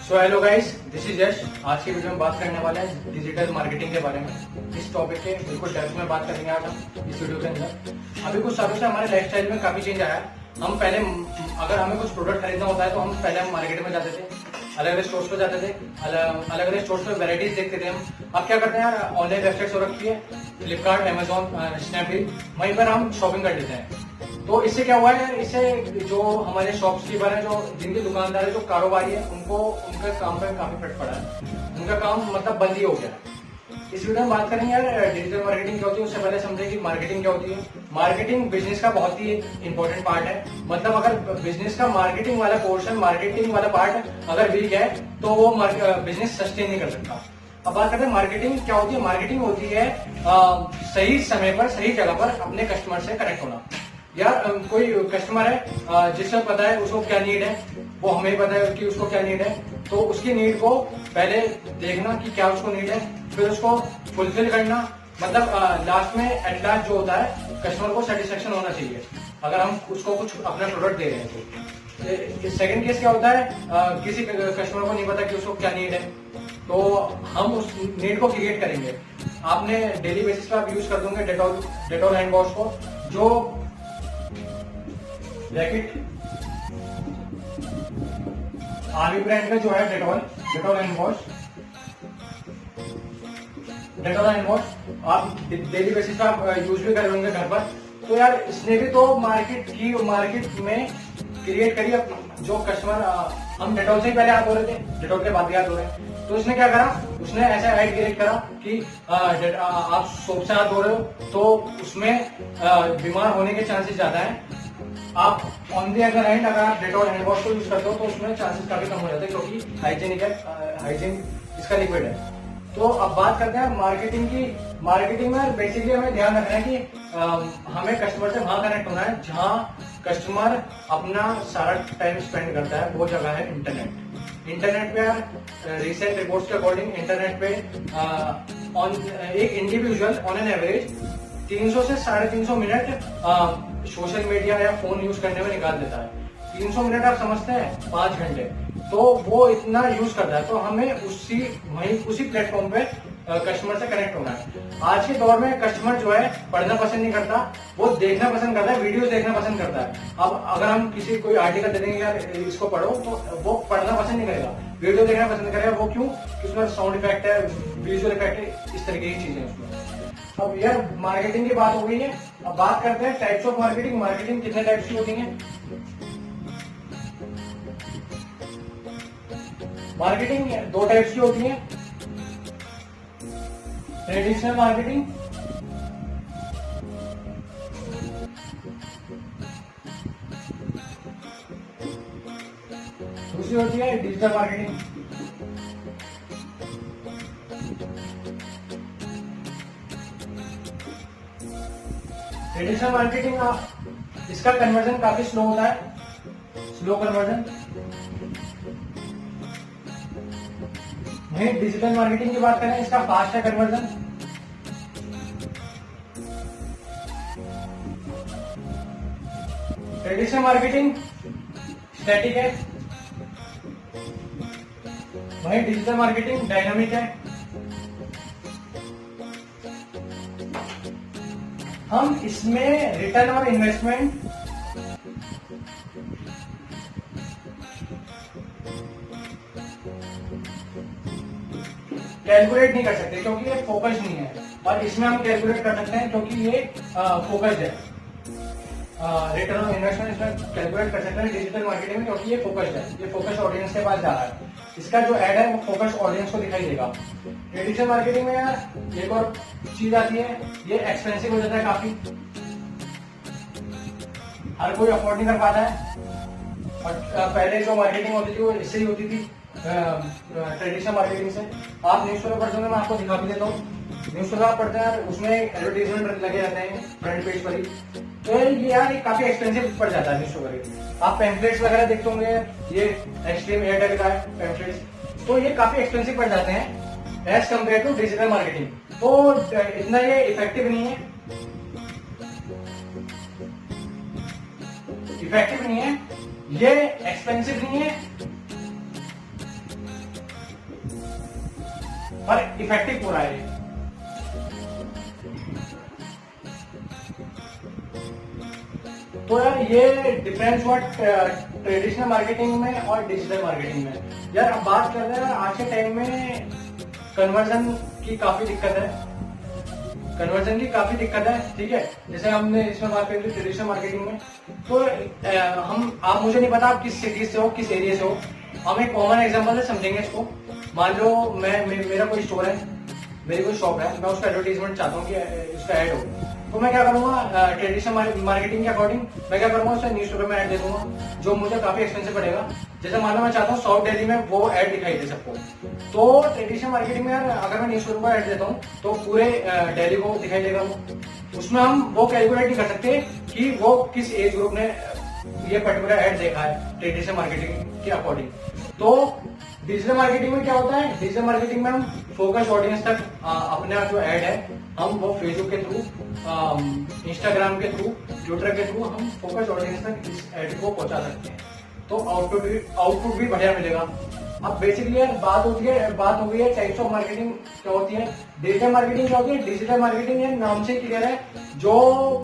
So hello guys, this is Yash. आज की video में बात करने वाले हैं डिजिटल मार्केटिंग के बारे में। इस टॉपिक के बिल्कुल डेप्थ में बात करेंगे आज हम इस वीडियो के अंदर। अभी कुछ सालों से हमारे लाइफस्टाइल में काफी चेंज आया है। हम पहले अगर हमें कुछ प्रोडक्ट खरीदना होता है तो हम पहले मार्केट में जाते थे, अलग अलग स्टोर्स पे जाते थे, अलग अलग स्टोर्स पे वैरायटीज देखते थे हम। अब क्या करते हैं यार, ऑनलाइन वेबसाइट्स हो रखी है, फ्लिपकार्ट, अमेजोन, स्नैपडील, वहीं पर हम शॉपिंग कर लेते हैं। तो इससे क्या हुआ है, इससे जो हमारे शॉपकीपर है, जो जिनके दुकानदार है, जो कारोबारी है, उनको उनके काम पे काफी फर्क पड़ा है। उनका काम मतलब बंद ही हो गया है। इस वीडियो में बात करेंगे यार डिजिटल मार्केटिंग क्या होती है। उससे पहले समझे कि मार्केटिंग क्या होती है। मार्केटिंग बिजनेस का बहुत ही इंपॉर्टेंट पार्ट है। मतलब अगर बिजनेस का मार्केटिंग वाला पोर्शन, मार्केटिंग वाला पार्ट अगर वीक है तो वो बिजनेस सस्टेन नहीं कर सकता। अब बात करते हैं मार्केटिंग क्या होती है। मार्केटिंग होती है सही समय पर, सही जगह पर अपने कस्टमर से कनेक्ट होना। या कोई कस्टमर है जिससे पता है उसको क्या नीड है, वो हमें पता है कि उसको क्या नीड है, तो उसकी नीड को पहले देखना कि क्या उसको नीड है, फिर उसको फुलफिल करना। मतलब लास्ट में, एट लास्ट जो होता है, कस्टमर को सेटिस्फेक्शन होना चाहिए अगर हम उसको कुछ अपना प्रोडक्ट दे रहे हैं तो। सेकंड केस क्या होता है, किसी कस्टमर को नहीं पता कि उसको क्या नीड है, तो हम उस नीड को क्रिएट करेंगे। आपने डेली बेसिस पे आप यूज कर दोगे डेटॉल हैंड वॉश को, जो रैकेट आरवी ब्रांड का जो है डेटॉल हैंड वॉश आप डेली बेसिस पे आप यूज भी कर लेंगे घर पर। तो यार इसने भी तो मार्केट में क्रिएट करी। जो कस्टमर, हम डेटॉल से ही पहले हाथ धो रहे थे, डेटॉल के बाद भी हाथ धो रहे हैं, तो इसने क्या करा, उसने ऐसा ऐड क्रिएट करा कि आप सोप से हाथ धो रहे हो तो उसमें बीमार होने के चांसेस ज्यादा है। आप ऑन दी अदर हैंड अगर आप डेटॉल हैंड वॉश को यूज करते हो तो उसमें चांसेस काफी कम हो जाते हैं, क्योंकि हाइजीन इसका लिक्विड है। तो अब बात करते हैं मार्केटिंग की। मार्केटिंग में बेसिकली हमें ध्यान रखना है कि हमें कस्टमर से वहां कनेक्ट होना है जहां कस्टमर अपना सारा टाइम स्पेंड करता है। वो जगह है इंटरनेट। इंटरनेट पे यार रिसेंट रिपोर्ट्स के अकॉर्डिंग इंटरनेट पे एक इंडिविजुअल ऑन एन एवरेज 300 से 350 मिनट सोशल मीडिया या फोन यूज करने में निकाल देता है। 300 मिनट आप समझते हैं 5 घंटे, तो वो इतना यूज करता है। तो हमें उसी प्लेटफॉर्म पे कस्टमर से कनेक्ट होना है। आज के दौर में कस्टमर जो है पढ़ना पसंद नहीं करता, वो देखना पसंद करता है, वीडियोस देखना पसंद करता है। अब अगर हम किसी कोई आर्टिकल दे देंगे यार इसको पढ़ो, तो वो पढ़ना पसंद नहीं करेगा, वीडियो देखना पसंद करेगा। वो क्यों? उसमें साउंड इफेक्ट है, विजुअल इफेक्ट है, इस तरीके की चीजें उसमें। अब यार मार्केटिंग की बात हो गई है, अब बात करते हैं टाइप्स ऑफ मार्केटिंग। मार्केटिंग कितने टाइप्स की होती है? मार्केटिंग 2 टाइप्स की होती है, ट्रेडिशनल मार्केटिंग दूसरी होती है डिजिटल मार्केटिंग। ट्रेडिशनल मार्केटिंग इसका कन्वर्जन काफी स्लो होता है, स्लो कन्वर्जन। वहीं डिजिटल मार्केटिंग की बात करें, इसका फास्ट है कन्वर्जन। ट्रेडिशनल मार्केटिंग स्टैटिक है, वहीं डिजिटल मार्केटिंग डायनामिक है। हम इसमें रिटर्न और इन्वेस्टमेंट कैलकुलेट नहीं कर सकते, क्योंकि ये फोकस नहीं है। और इसमें हम कैलकुलेट कर सकते हैं क्योंकि ये फोकस्ड है। रिटर्न ऑन इन्वेस्टमेंट इसमें कैलकुलेट कर सकते हैं डिजिटल मार्केटिंग में, क्योंकि ये फोकस्ड है, ये फोकस ऑडियंस के पास जा रहा है। इसका जो एड है वो फोकस ऑडियंस को दिखाई देगा। ट्रेडिशनल मार्केटिंग में यार एक और चीज आती है, ये एक्सपेंसिव हो जाता है काफी, हर कोई अफोर्ड नहीं कर पाता है। और पहले जो मार्केटिंग होती थी वो इससे ही होती थी, ट्रेडिशनल मार्केटिंग से। आप न्यूज़पेपर पढ़ते हैं, मैं आपको दिखा भी देता हूँ। न्यूज़पेपर आप पढ़ते हैं, उसमें एडवर्टीजमेंट लगे रहते हैं फ्रंट पेज पर ही, तो ये यार ये काफी एक्सपेंसिव पड़ जाता है न्यूज़पेपर। आप पैम्फलेट्स वगैरह देखते होंगे, ये एक्सट्रीम एयरटेल का है पैम्फलेट्स, तो ये काफी एक्सपेंसिव पड़ जाते हैं as compare to digital marketing. तो इतना ये इफेक्टिव नहीं है, ये एक्सपेंसिव नहीं है और इफेक्टिव पूरा है। तो यार ये डिफरेंस हुआ ट्रेडिशनल मार्केटिंग में और डिजिटल मार्केटिंग में। यार अब बात कर रहे हैं आज के टाइम में कन्वर्जन की काफी दिक्कत है, कन्वर्जन की काफी दिक्कत है, ठीक है। जैसे हमने इसमें बात करी ट्रेडिशनल मार्केटिंग में, तो आप मुझे नहीं पता आप किस सिटी से हो, किस एरिया से हो, हम एक कॉमन एग्जांपल से समझेंगे इसको। मान लो मेरा कोई स्टोर है, मेरी कोई शॉप है, मैं उसका एडवर्टीजमेंट चाहता हूँ कि इसका ऐड हो, तो मैं क्या करूंगा ट्रेडिशनल मार्केटिंग के अकॉर्डिंग मैं क्या करूंगा, उसका न्यूज़पेपर में ऐड दे दूंगा जो मुझे काफी एक्सपेंसिव पड़ेगा। जैसे मान लो मैं चाहता हूँ साउथ दिल्ली में वो ऐड दिखाई दे सबको, तो ट्रेडिशनल मार्केटिंग में यार अगर मैं न्यूज़पेपर में ऐड देता हूँ तो पूरे दिल्ली को दिखाई देगा वो। उसमें हम वो कैलकुलेट नहीं कर सकते कि वो किस एज ग्रुप ने ये पर्टिकुलर ऐड देखा है ट्रेडिशनल मार्केटिंग के अकॉर्डिंग। तो डिजिटल मार्केटिंग में क्या होता है, डिजिटल मार्केटिंग में हम फोकस ऑडियंस तक अपना जो ऐड है हम वो फेसबुक के थ्रू, इंस्टाग्राम के थ्रू, ट्विटर के थ्रू हम फोकस ऑडियंस तक इस ऐड को पहुंचा सकते हैं, तो आउटपुट भी बढ़िया मिलेगा। अब बेसिकली यार बात हो गई है टाइप्स ऑफ मार्केटिंग क्या होती है। डिजिटल मार्केटिंग क्या होती है, डिजिटल मार्केटिंग ये नाम से क्लियर है, जो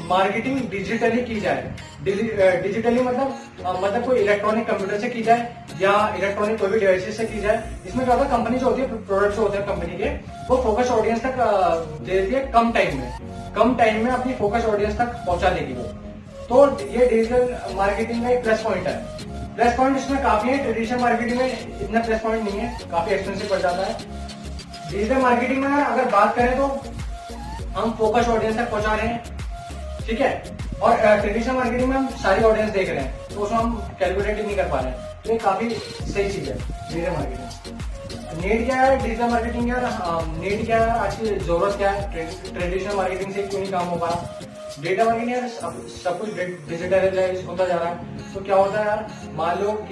मार्केटिंग डिजिटली की जाए। डिजिटली मतलब कोई इलेक्ट्रॉनिक कंप्यूटर से की जाए या इलेक्ट्रॉनिक कोई भी डिवाइसेस से की जाए। इसमें क्या होता है, कंपनी जो होती है, प्रोडक्ट्स होते हैं कंपनी के, वो फोकस ऑडियंस तक दे देती है कम टाइम में अपनी फोकस ऑडियंस तक पहुंचा देगी वो। तो ये डिजिटल मार्केटिंग का एक प्लस पॉइंट है। प्लस पॉइंट इसमें काफी है, ट्रेडिशनल मार्केटिंग में इतना प्लस पॉइंट नहीं है, काफी एक्सपेंसिव पड़ जाता है। डिजिटल मार्केटिंग में अगर बात करें तो हम फोकस ऑडियंस तक पहुंचा रहे हैं, ठीक है, और ट्रेडिशनल मार्केटिंग में हम सारी ऑडियंस देख रहे हैं, तो उसमें हम कैलकुलेट नहीं कर पा रहे हैं। तो ये काफी सही चीज है डिजिटल मार्केटिंग। नीड क्या है डिजिटल मार्केटिंग यार, नीड क्या है, आज की जरूरत क्या है, ट्रेडिशनल मार्केटिंग से क्यों नहीं काम हो पा रहा। डेटा मार्केटिंग यार सब कुछ डिजिटलाइज होता जा रहा है, तो क्या होता है यार, मान लो आप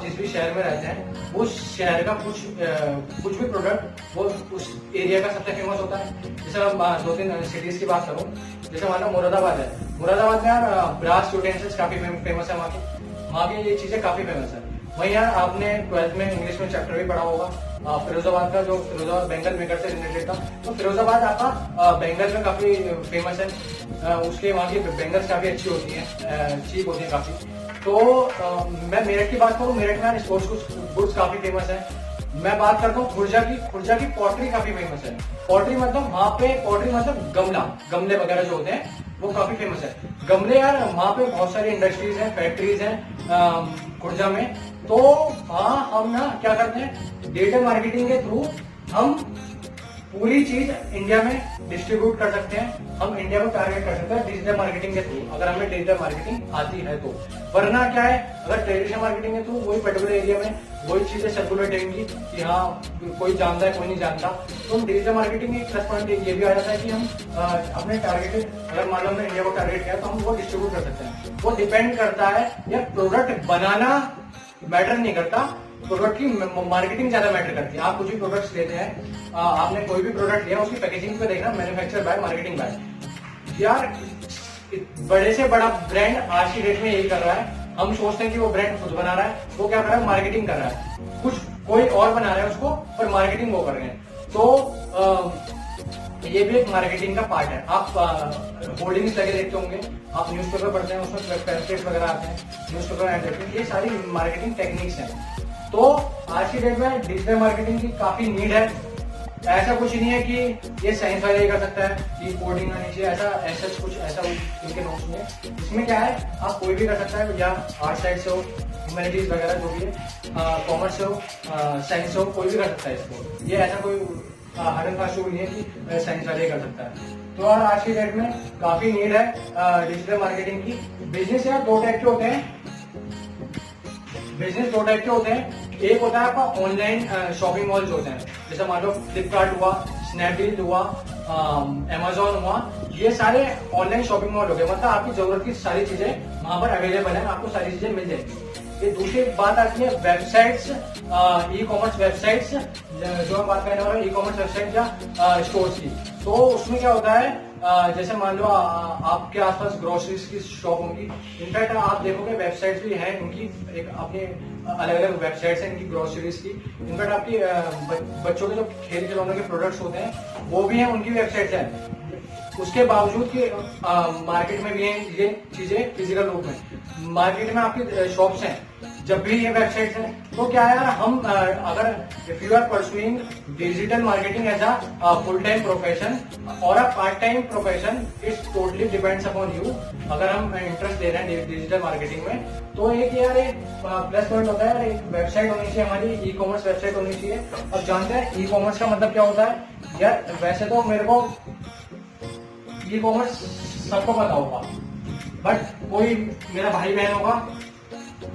जिस भी शहर में रहते हैं उस शहर का कुछ भी प्रोडक्ट वो उस एरिया का सबसे फेमस होता है। जैसे मैं 2-3 सिटीज की बात करूं, जैसे मान लो मुरादाबाद है, मुरादाबाद में यार ब्रास यूटेंसिल्स काफी फेमस है, वहाँ की ये चीजें काफी फेमस है। वहीं यार आपने 12th में इंग्लिश में चैप्टर भी पढ़ा होगा फिरोजाबाद का, जो फिरोजाबाद बेंगल मेकर से रिलेटेड था, तो फिरोजाबाद आपका बेंगल में काफी फेमस है। उसके वहाँ की बेंगल्स काफी अच्छी होती है, चीप होती है काफी। तो मैं मेरठ की बात करूँ, मेरठ में स्पोर्ट्स गुड्स काफी फेमस है। मैं बात करता हूँ खुर्जा की पॉटरी काफी फेमस है। पॉटरी मतलब वहाँ पे पॉटरी मतलब गमले वगैरह जो होते हैं वो काफी फेमस है। गमले यार वहाँ पे बहुत सारी इंडस्ट्रीज हैं, फैक्ट्रीज हैं खुर्जा में। तो वहाँ हम ना क्या करते हैं, डिजिटल मार्केटिंग के थ्रू हम पूरी चीज इंडिया में डिस्ट्रीब्यूट कर सकते हैं, हम इंडिया को टारगेट कर सकते हैं डिजिटल मार्केटिंग के थ्रू, अगर हमें डिजिटल मार्केटिंग आती है तो। वरना क्या है, अगर ट्रेडिशनल मार्केटिंग के थ्रू वही पर्टिकुलर एरिया में वही चीजें सर्कुलेट होंगी कि हाँ कोई जानता है कोई नहीं जानता, तो हम डिजिटल मार्केटिंग एक प्लस पॉइंट ये भी आ जाता है कि हम अपने टारगेटेड, अगर मान लो हमने इंडिया को टारगेट किया तो हम वो डिस्ट्रीब्यूट कर सकते हैं। वो डिपेंड करता है, या प्रोडक्ट बनाना मैटर नहीं करता, प्रोडक्ट की मार्केटिंग ज्यादा मैटर करती है। आप कुछ भी प्रोडक्ट्स लेते हैं, आपने कोई भी प्रोडक्ट लिया, उसकी पैकेजिंग पे देखना मैन्युफैक्चर बाय मार्केटिंग बाय। यार बड़े से बड़ा ब्रांड आज की डेट में यही कर रहा है। हम सोचते हैं कि वो ब्रांड खुद बना रहा है, वो क्या कर रहा है, मार्केटिंग कर रहा है। कुछ कोई और बना रहा है उसको, पर मार्केटिंग वो कर रहे हैं। तो ये भी एक मार्केटिंग का पार्ट है। आप होर्डिंग्स लगे देखते होंगे, आप न्यूज़पेपर पढ़ते हैं, उसमें पैम्फलेट्स वगैरह आते हैं, न्यूज़पेपर ऐड देखते हैं, ये सारी मार्केटिंग टेक्निक्स हैं। तो आज की डेट में डिजिटल मार्केटिंग की काफी नीड है। ऐसा कुछ नहीं है कि ये साइंस वाला ही कर सकता है कि कोडिंग आनी चाहिए, ऐसा कुछ इनके नोट्स में। इसमें क्या है, आप कोई भी कर सकता है, या आर्ट साइड से हो, ह्यूमैनिटीज वगैरह जो भी है, कॉमर्स से हो, साइंस से हो, कोई भी कर सकता है इसको। ये ऐसा कोई हार्ड एंड फास्ट रूल नहीं है कि साइंस वाले ही कर सकता है। तो आज की डेट में काफी नीड है डिजिटल मार्केटिंग की। बिजनेस यार दो टाइप के होते हैं, एक होता है आपका ऑनलाइन शॉपिंग मॉल्स होते हैं, जैसे मान लो फ्लिपकार्ट हुआ, स्नैपडील हुआ, अमेजोन हुआ, ये सारे ऑनलाइन शॉपिंग मॉल हो गए। मतलब आपकी जरूरत की सारी चीजें वहां पर अवेलेबल है, आपको सारी चीजें मिल जाएगी। ये दूसरी बात आती है वेबसाइट्स, ई कॉमर्स वेबसाइट्स, जो हम बात करने वाले ई कॉमर्स वेबसाइट या स्टोर्स की। तो उसमें क्या होता है, जैसे मान लो आपके आसपास ग्रोसरीज की शॉप होंगी, इनफैक्ट आप देखोगे वेबसाइट्स भी हैं इनकी, एक अपने अलग अलग वेबसाइट्स हैं इनकी ग्रोसरीज की। इनफैक्ट आपकी बच्चों के जो खेल खिलौनों के प्रोडक्ट्स होते हैं वो भी हैं, उनकी वेबसाइट्स हैं। उसके बावजूद कि मार्केट में भी हैं ये चीजें फिजिकल रूप में, मार्केट में आपकी शॉप्स हैं, जब भी ये वेबसाइट्स हैं, तो क्या है यार, हम अगर if you are pursuing digital marketing as a full time profession और a part time profession, it's totally depends upon you. अगर हम इंटरेस्ट ले रहे हैं डिजिटल मार्केटिंग में, तो एक यार एक प्लस पॉइंट होता है, एक वेबसाइट होनी चाहिए हमारी, ई कॉमर्स वेबसाइट होनी चाहिए। और जानते हैं ई कॉमर्स का मतलब क्या होता है यार? वैसे तो मेरे को ई कॉमर्स सबको पता होगा, बट कोई मेरा भाई बहन होगा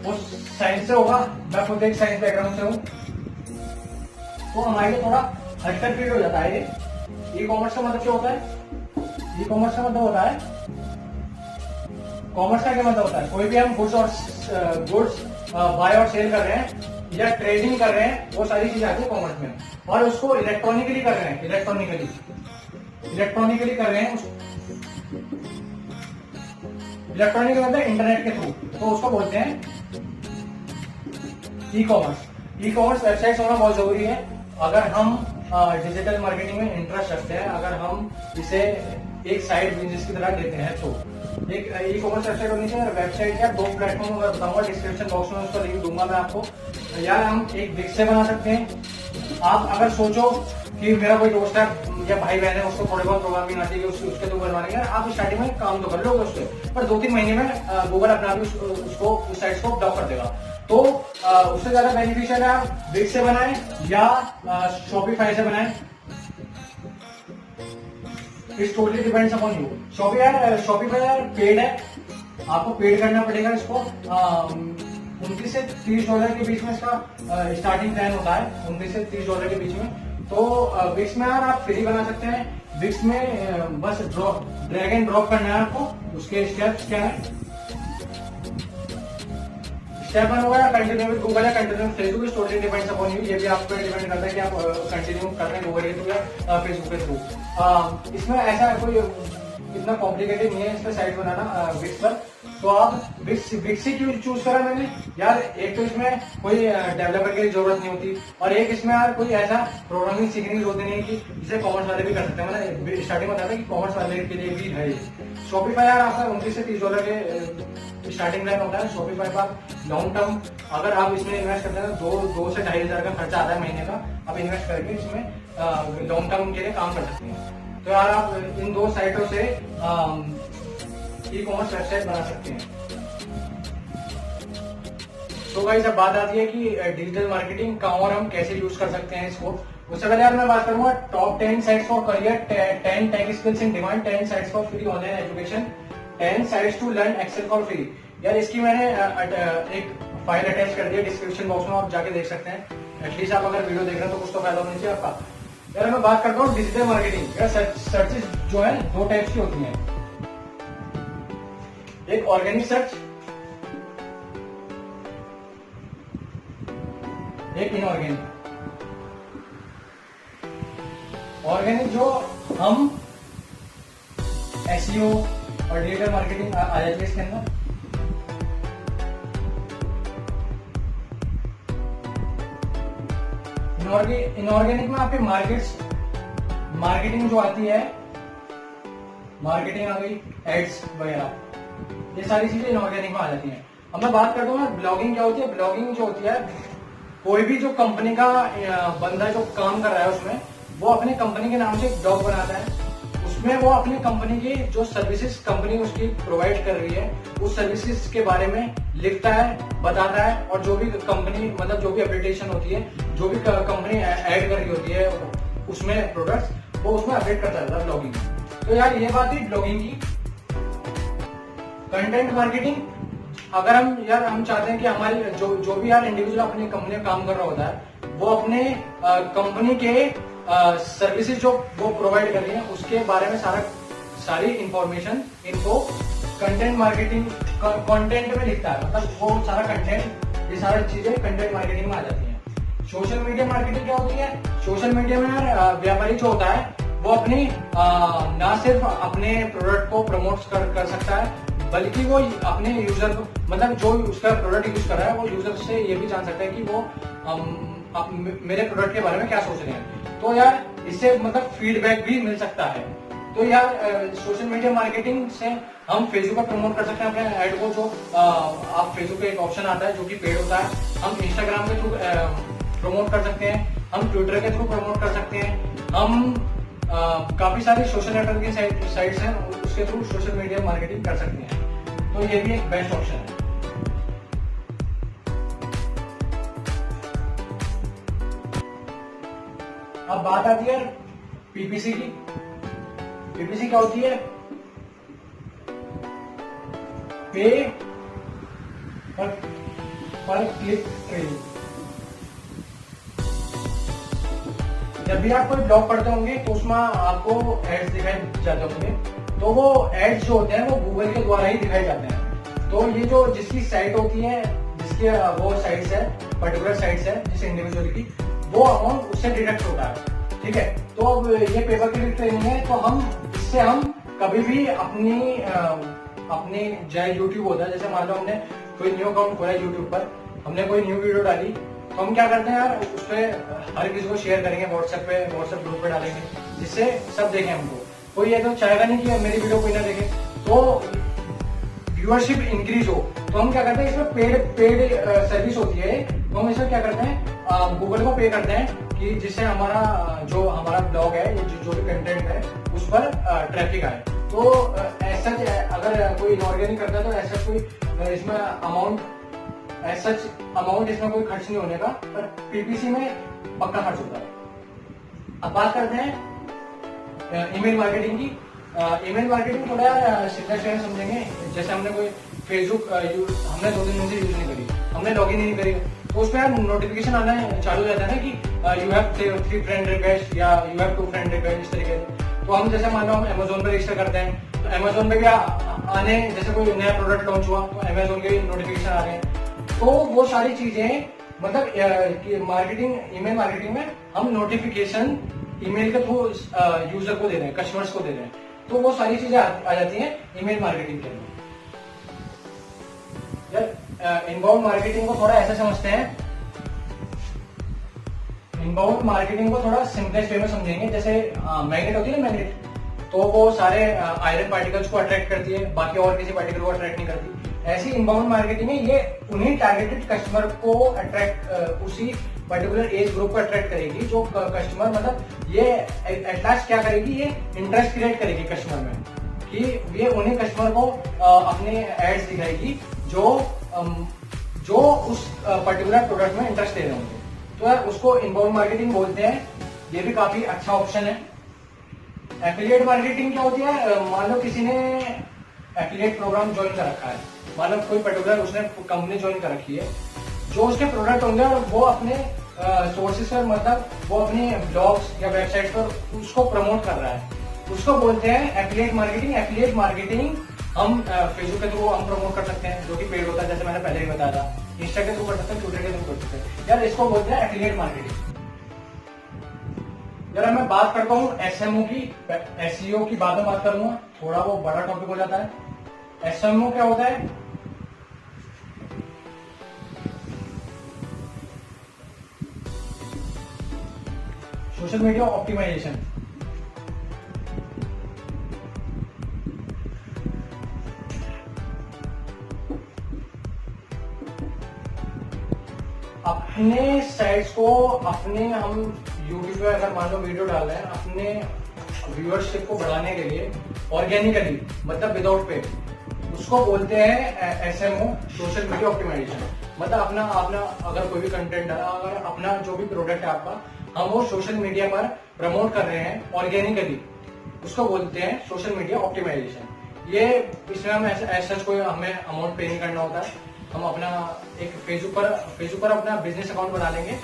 वो साइंस से होगा, मैं खुद एक साइंस बैकग्राउंड से हूँ, तो हमारे लिए थोड़ा हटकर फील हो जाता है ये। ई कॉमर्स का मतलब क्या होता है? ई कॉमर्स का मतलब होता है, कॉमर्स का क्या मतलब होता है? कोई भी हम गुड्स बाय और सेल कर रहे हैं या ट्रेडिंग कर रहे हैं, वो सारी चीजें आती है कॉमर्स में। और उसको इलेक्ट्रॉनिकली कर रहे हैं, इलेक्ट्रॉनिकली कर रहे हैं, इलेक्ट्रॉनिक मतलब इंटरनेट के थ्रू, तो उसको बोलते हैं e commerce. E commerce website होना बहुत जरूरी है अगर हम डिजिटल मार्केटिंग में इंटरेस्ट रखते हैं, अगर हम इसे एक साइड बिजनेस की तरह लेते हैं। तो एक ई कॉमर्स वेबसाइट होनी चाहिए। वेबसाइट या 2 प्लेटफॉर्म मैं बताऊंगा डिस्क्रिप्शन बॉक्स में, उसका लिंक दूंगा मैं आपको। यार हम एक बिग से बना सकते हैं। आप अगर सोचो कि मेरा कोई दोस्त है या भाई बहन है, उसको थोड़े बहुत प्रोग्रामिंग आती है, उसके थ्रू बनवाएंगे, आप स्टार्टिंग में काम तो कर लोगे उससे, पर 2-3 महीने में गूगल अपना भी उसको उस साइट को ब्लॉक कर देगा। तो उससे ज्यादा बेनिफिशियल है आप बिग से बनाएं या शॉपिफाई से बनाएं, it's totally depends upon you. Shopify paid है, आपको पेड करना पड़ेगा इसको। 29 से $30 के बीच में इसका स्टार्टिंग प्लान होता है, 29 से $30 के बीच में। तो बिक्स में यार आप फ्री बना सकते हैं। बिक्स में बस ड्रैग एंड ड्रॉप करना है आपको। उसके स्टेप्स क्या है? स्टेप 1 होगा कंटिन्यू विद गूगल या continue Facebook, is totally depends upon you. ये भी आप पे डिपेंड करता है कि आप कंटिन्यू कर रहे हैं गूगल के थ्रू या फेसबुक के थ्रू। इसमें ऐसा कोई इतना कॉम्प्लिकेटेड नहीं है इसमें साइट बनाना बिक्स पर। तो आप बिक्स ही क्यों चूज करा मैंने यार? एक तो इसमें कोई डेवलपर की जरूरत नहीं होती, और एक इसमें यार कोई ऐसा प्रोग्रामिंग सीखने की जरूरत नहीं है कि जिसे कॉमर्स वाले भी कर सकते हैं। मैंने स्टार्टिंग में बताया कि कॉमर्स वाले के लिए भी है। शॉपिफाई यार आपका 29 से $30 के स्टार्टिंग प्लान होता है। शॉपिफाई पर लॉन्ग टर्म अगर आप इसमें इन्वेस्ट करते हैं तो 2 से 2,500 का खर्चा आता है महीने का। आप इन्वेस्ट करके इसमें लॉन्ग टर्म के लिए काम कर सकते हैं। तो यार आप इन 2 साइटों से ई कॉमर्स वेबसाइट बना सकते हैं। तो गाइस अब बात आती है कि डिजिटल मार्केटिंग कहाँ और हम कैसे यूज कर सकते हैं इसको। उससे पहले यार मैं बात करूंगा top 10 sites for career, 10 tech skills in demand, 10 sites for free online education, 10 sites to learn Excel for free. यार इसकी मैंने एक फाइल अटैच कर दी है डिस्क्रिप्शन बॉक्स में, आप जाके देख सकते हैं। एटलीस्ट आप अगर वीडियो देख रहे हैं तो कुछ तो फायदा होना चाहिए आपका। यार मैं बात करता हूँ डिजिटल मार्केटिंग। यार सर्चेस जो है 2 टाइप्स की होती हैं, एक ऑर्गेनिक सर्च, एक इनऑर्गेनिक। ऑर्गेनिक जो हम एसईओ और डिजिटल मार्केटिंग आ जाती है इसके अंदर। इनऑर्गेनिक में आपके मार्केटिंग जो आती है, मार्केटिंग आ गई, एड्स वगैरह, ये सारी चीजें इनऑर्गेनिक में आ जाती हैं। अब मैं बात करता हूँ ब्लॉगिंग क्या होती है। ब्लॉगिंग जो होती है, कोई भी जो कंपनी का बंदा जो काम कर रहा है उसमें, वो अपने कंपनी के नाम से एक ब्लॉग बनाता है। उसमें वो अपनी कंपनी की जो सर्विसेज कंपनी उसकी प्रोवाइड कर रही है, उस सर्विसेज के बारे में लिखता है, बताता है, और जो भी कंपनी मतलब जो भी अपडेटेशन होती है, जो भी कंपनी ऐड कर रही होती है उसमें प्रोडक्ट्स, वो उसमें अपडेट करता रहता है ब्लॉगिंग। तो यार ये बात थी ब्लॉगिंग की। कंटेंट मार्केटिंग, अगर हम चाहते हैं कि हमारी जो भी यार इंडिविजुअल अपनी कंपनी में काम कर रहा होता है, वो अपने कंपनी के सर्विसेज जो वो प्रोवाइड कर रही है उसके बारे में सारी इंफॉर्मेशन इनको कंटेंट मार्केटिंग कंटेंट में लिखता है। मतलब वो सारा कंटेंट, ये सारी चीजें कंटेंट मार्केटिंग में आ जाती है। सोशल मीडिया मार्केटिंग क्या होती है? सोशल मीडिया में यार व्यापारी जो होता है वो अपनी ना सिर्फ अपने प्रोडक्ट को प्रमोट कर सकता है, बल्कि वो अपने यूजर को, मतलब जो उसका प्रोडक्ट यूज कर रहा है, वो यूजर से ये भी जान सकता है कि वो मेरे प्रोडक्ट के बारे में क्या सोच रहे हैं। तो यार इससे मतलब फीडबैक भी मिल सकता है। तो यार सोशल मीडिया मार्केटिंग से हम फेसबुक पर प्रमोट कर सकते हैं अपने ऐड को। जो आप फेसबुक पे एक ऑप्शन आता है जो कि पेड होता है, हम इंस्टाग्राम के थ्रू प्रमोट कर सकते हैं, हम ट्विटर के थ्रू प्रमोट कर सकते हैं, हम काफी सारी सोशल नेटवर्किंग साइट्स हैं उसके थ्रू सोशल मीडिया मार्केटिंग कर सकते हैं। तो ये भी एक बेस्ट ऑप्शन है। अब बात आती है पीपीसी की। पीपीसी क्या होती है? पे पर क्लिक ट्रेडिंग। जब भी आप कोई ब्लॉग पढ़ते होंगे तो उसमें आपको एड्स दिखाए जाते होंगे, तो वो एड्स जो होते हैं वो गूगल के द्वारा ही दिखाए जाते हैं। तो ये जो जिसकी साइट होती है, जिसके वो साइट्स है, पर्टिकुलर साइट्स है जिस इंडिविजुअल की, वो अमाउंट उससे डिडक्ट होता है। ठीक है, तो अब ये पेपर क्लिक ट्रेडिंग है, तो इससे हम कभी भी अपनी चाहे यूट्यूब होता है, जैसे मान लो हमने कोई न्यू अकाउंट खोला यूट्यूब पर, हमने कोई न्यू वीडियो डाली, तो हम क्या करते हैं यार, उस पर हर किसी को शेयर करेंगे, व्हाट्सएप ग्रुप पे डालेंगे, जिससे सब देखें हमको। कोई ये तो चाहेगा नहीं कि मेरी वीडियो कोई ना देखे, तो व्यूअरशिप इंक्रीज हो। तो हम क्या करते हैं, इसमें पेड सर्विस होती है, तो हम इसमें क्या करते हैं, गूगल को पे करते हैं कि जिससे हमारा ब्लॉग है, जो भी कंटेंट है उस पर ट्रैफिक आए। तो ऐसा अगर कोई इनऑर्गेनिक करता है तो ऐसा कोई इसमें अमाउंट इसमें कोई खर्च नहीं होने का, पर पीपीसी में पक्का खर्च होता है। अब बात करते हैं ईमेल मार्केटिंग की। ईमेल मार्केटिंग थोड़ा सीधा समझेंगे। जैसे हमने कोई फेसबुक हमने 2 दिन से यूज नहीं करी, हमने लॉग इन नहीं करी, तो उस पर नोटिफिकेशन आना चालू हो जाता है ना कि यू हैव 3 फ्रेंड रिक्वेस्ट या यू हैव 2 फ्रेंड रिक्वेस्ट, इस तरीके से। तो हम जैसे मान लो हम अमेजोन पे रजिस्टर करते हैं, तो अमेजोन पे भी आने, जैसे कोई नया प्रोडक्ट लॉन्च हुआ तो अमेजोन के नोटिफिकेशन आ रहे हैं। तो वो सारी चीजें मतलब मार्केटिंग, ईमेल मार्केटिंग में हम नोटिफिकेशन ईमेल के थ्रू यूजर को दे रहे हैं, कस्टमर्स को दे रहे हैं। तो वो सारी चीजें आ जाती हैं ईमेल मार्केटिंग के अंदर। इनबाउंड मार्केटिंग को थोड़ा ऐसे समझते हैं, इनबाउंड मार्केटिंग को थोड़ा सिंपलेस्ट वे में समझेंगे। जैसे मैग्नेट होती है ना, मैग्नेट, तो वो सारे आयरन पार्टिकल्स को अट्रैक्ट करती है, बाकी और किसी पार्टिकल को अट्रैक्ट नहीं करती। ऐसी इनबाउंड मार्केटिंग है, ये उन्हीं टारगेटेड कस्टमर को अट्रैक्ट, उसी पर्टिकुलर एज ग्रुप को अट्रैक्ट करेगी जो कस्टमर, मतलब ये एट लास्ट क्या करेगी, ये इंटरेस्ट क्रिएट करेगी कस्टमर में, कि ये उन्हीं कस्टमर को अपने एड्स दिखाएगी जो उस पर्टिकुलर प्रोडक्ट में इंटरेस्ट ले रहे होंगे। तो यार उसको इनबाउंड मार्केटिंग बोलते हैं। ये भी काफी अच्छा ऑप्शन है। एफिलिएट मार्केटिंग क्या होती है? मान लो किसी ने एफिलिएट प्रोग्राम ज्वाइन कर रखा है, मान लो कोई पर्टिकुलर उसने कंपनी ज्वाइन कर रखी है, जो उसके प्रोडक्ट होंगे और वो अपने सोर्सेस पर, मतलब वो अपने ब्लॉग्स या वेबसाइट पर उसको प्रमोट कर रहा है, उसको बोलते हैं एफिलिएट मार्केटिंग। एफिलिएट मार्केटिंग हम फेसबुक के थ्रू हम प्रमोट कर सकते हैं, जो कि पेड होता है, जैसे मैंने पहले ही बताया था। इंस्टा के थ्रू कर सकते हैं, ट्विटर के थ्रू कर सकते हैं। यार इसको बोलते हैं एफिलिएट मार्केटिंग। यार मैं बात करता हूँ एसएमओ की, एसईओ की बाद में बात करूंगा, थोड़ा वो बड़ा टॉपिक हो जाता है। एसएमओ क्या होता है? Social media optimisation. अपने साइट्स को, अपने हम यूट्यूब पे अगर मान लो वीडियो डाल रहे हैं, अपने व्यूअरशिप को बढ़ाने के लिए ऑर्गेनिकली, मतलब विदाउट पे, उसको बोलते हैं एसएमओ, सोशल मीडिया ऑप्टिमाइजेशन। मतलब अपना अगर कोई भी कंटेंट डाला, अगर अपना जो भी प्रोडक्ट है आपका, हम वो सोशल मीडिया पर प्रमोट कर रहे हैं ऑर्गेनिकली, उसको बोलते हैं सोशल मीडिया ऑप्टिमाइजेशन। ये इसमें हम ऐसा कोई हमें अमाउंट पे नहीं करना होता है। हम अपना एक फेसबुक पर अपना बिजनेस अकाउंट बना लेंगे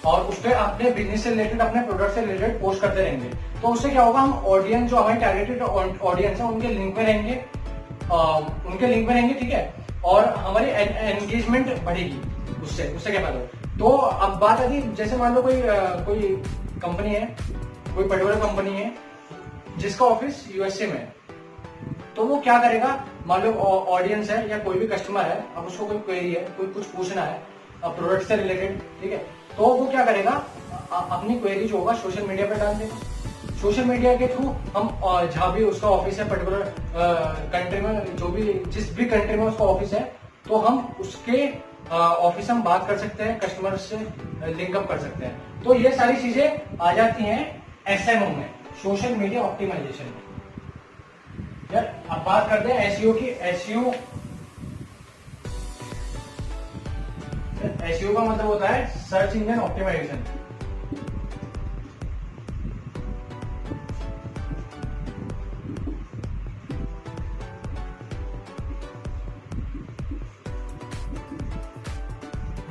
और उस पर अपने बिजनेस से रिलेटेड, अपने प्रोडक्ट से रिलेटेड पोस्ट करते रहेंगे। तो उससे क्या होगा, हम ऑडियंस, जो हमारे टारगेटेड ऑडियंस है, उनके लिंक पे रहेंगे, ठीक है, और हमारी एंगेजमेंट बढ़ेगी उससे क्या फायदा हो। तो अब बात आती है, जैसे मान लो कोई कंपनी है, कोई पर्टिकुलर कंपनी है, जिसका ऑफिस यूएसए में है, तो वो क्या करेगा, मान लो ऑडियंस है या कोई भी कस्टमर है, अब उसको कोई क्वेरी है, कोई कुछ पूछना है प्रोडक्ट से रिलेटेड, ठीक है, तो वो क्या करेगा, अपनी क्वेरी जो होगा सोशल मीडिया पे डाल देगा। सोशल मीडिया के थ्रू हम जहाँ भी उसका ऑफिस है पर्टिकुलर कंट्री में, जो भी जिस भी कंट्री में उसका ऑफिस है, तो हम उसके ऑफिस हम बात कर सकते हैं, कस्टमर से लिंकअप कर सकते हैं। तो ये सारी चीजें आ जाती हैं एसएमओ में, सोशल मीडिया ऑप्टिमाइजेशन में। यार अब बात करते हैं एसईओ की। एसईओ का मतलब होता है सर्च इंजन ऑप्टिमाइजेशन।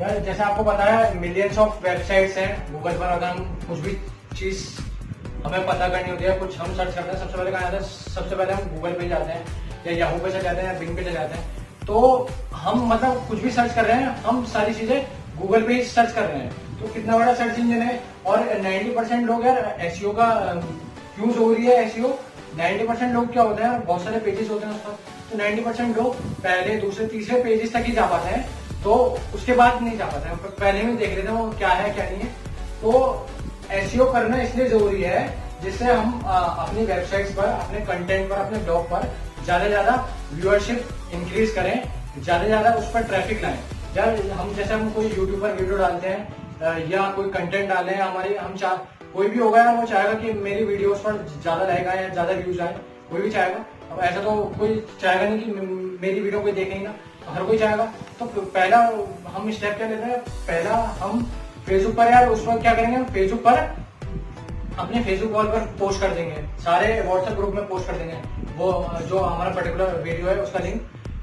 यार जैसे आपको पता है मिलियंस ऑफ वेबसाइट्स हैं गूगल पर। अगर हम कुछ भी चीज हमें पता करनी होती है, कुछ हम सर्च करते हैं, सबसे पहले कहाँ जाते हैं, सबसे पहले हम गूगल पे जाते हैं या याहू पे चले जाते हैं या बिंग पे चले जाते हैं। तो हम मतलब कुछ भी सर्च कर रहे हैं, हम सारी चीजें गूगल पे ही सर्च कर रहे हैं। तो कितना बड़ा सर्च इंजन है। और 90% लोग यार एसईओ का क्यों जरूरी है एसईओ, 90% लोग क्या होते हैं, बहुत सारे पेजेस होते हैं उस पर, तो 90% लोग पहले दूसरे तीसरे पेजेस तक ही जा पाते हैं, तो उसके बाद नहीं जा पाते हैं, पहले में देख लेते हैं वो क्या है क्या नहीं है। तो एसईओ करना इसलिए जरूरी है जिससे हम अपनी वेबसाइट्स पर, अपने कंटेंट पर, अपने ब्लॉग पर ज्यादा से ज्यादा व्यूअरशिप इंक्रीज करें, ज्यादा से ज्यादा उस पर ट्रैफिक लाएं। यार हम जैसे हम कोई यूट्यूब पर वीडियो डालते हैं या कोई कंटेंट डाले हैं हमारी, हम कोई भी होगा यार वो चाहेगा कि मेरी वीडियोस पर ज्यादा लाइक आए या ज्यादा व्यूज आए, कोई भी चाहेगा। अब ऐसा तो कोई चाहेगा नहीं कि मेरी वीडियो कोई देखे ही ना, हर कोई चाहेगा। तो पहला हम स्टेप क्या लेते हैं, पहला हम फेसबुक पर यार उस पर क्या करेंगे, हम फेसबुक पर अपने फेसबुक वॉल पर पोस्ट कर देंगे, सारे व्हाट्सएप ग्रुप में पोस्ट कर देंगे वो जो हमारा पर्टिकुलर वीडियो है उसका लिंक,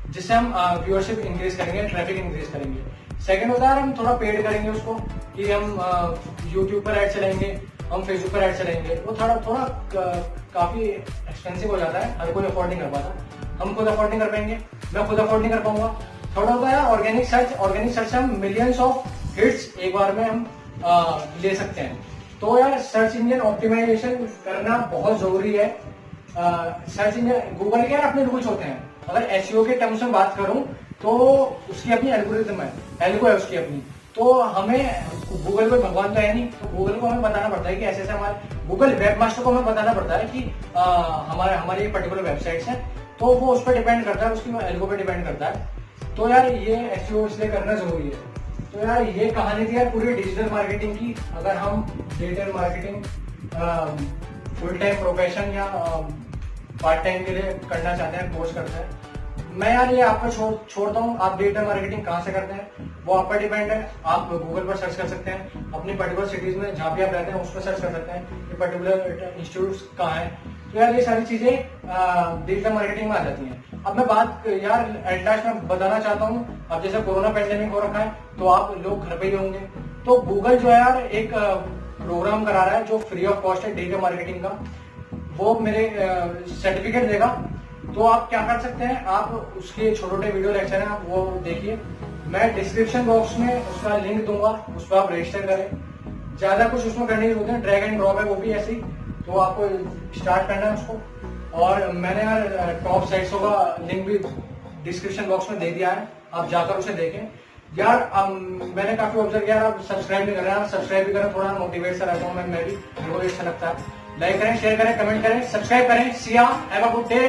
जिससे हम व्यूअरशिप इंक्रीज करेंगे, ट्रैफिक इंक्रीज करेंगे। सेकंड होता है हम थोड़ा पेड करेंगे उसको, कि हम यूट्यूब पर ऐड चलाएंगे, हम फेसबुक पर ऐड चलाएंगे। वो थोड़ा काफी एक्सपेंसिव हो जाता है, हर कोई अफोर्ड नहीं कर पाता, हम खुद अफोर्ड नहीं कर पाएंगे, मैं खुद अफोर्ड नहीं कर पाऊंगा। थर्ड होता है ऑर्गेनिक सर्च हम मिलियंस ऑफ हिट्स एक बार में हम ले सकते हैं। तो यार सर्च इंजन ऑप्टिमाइजेशन करना बहुत जरूरी है। सर्च इंजन गूगल के यार अपने रूल्स होते हैं। अगर एसईओ के टर्म्स में बात करूं तो उसकी अपनी एल्गोरिथम है, एल्गो है उसकी अपनी। तो हमें गूगल कोई भगवान तो है नहीं, तो गूगल को हमें बताना पड़ता है कि ऐसे ऐसे हमारे गूगल वेबमास्टर को हमें बताना पड़ता है कि हमारी पर्टिकुलर वेबसाइट्स है, तो वो उस पर डिपेंड करता है, उसकी एल्गो पे डिपेंड करता है। तो यार ये एसईओ इसलिए करना जरूरी है। तो यार ये कहानी थी यार पूरी डिजिटल मार्केटिंग की। अगर हम digital marketing full time profession या पार्ट टाइम के लिए करना चाहते हैं, कोर्स करते हैं, मैं यार ये आप पर छोड़ता हूँ। आप डिजिटल मार्केटिंग कहाँ से करते हैं वो आप पर डिपेंड है। आप गूगल पर सर्च कर सकते हैं, अपनी पर्टिकुलर सिटीज में जहाँ भी आप रहते हैं उस पर सर्च कर सकते हैं कि पर्टिकुलर इंस्टीट्यूट कहाँ है। तो यार ये सारी चीजें डिजिटल मार्केटिंग में आ जाती हैं। अब मैं बात यार एट लास्ट में बताना चाहता हूँ, अब जैसे कोरोना पेंडेमिक हो रखा है तो आप लोग घर पे ही होंगे, तो गूगल जो है यार एक प्रोग्राम करा रहा है जो फ्री ऑफ कॉस्ट है डिजिटल मार्केटिंग का। वो मेरे सर्टिफिकेट देगा। तो आप क्या कर सकते हैं, आप उसके छोटे छोटे वीडियो लेक्चर हैं, आप वो देखिए। मैं डिस्क्रिप्शन बॉक्स में उसका लिंक दूंगा, उस पर आप रजिस्टर करें। ज्यादा कुछ उसमें करने की जरूरत है, ड्रैग एंड ड्रॉप है वो भी ऐसे ही, तो आपको स्टार्ट करना है उसको। और मैंने यार टॉप साइट्सों का लिंक भी डिस्क्रिप्शन बॉक्स में दे दिया है, आप जाकर उसे देखें। यार मैंने काफी ऑब्जर्व किया, आप सब्सक्राइब नहीं कर रहे हैं, सब्सक्राइब भी करें, थोड़ा मोटिवेट सा रहता हूँ मैं भी, मेरे को भी अच्छा लगता है। लाइक करें, शेयर करें, कमेंट करें, सब्सक्राइब करें। Siya, have a good day.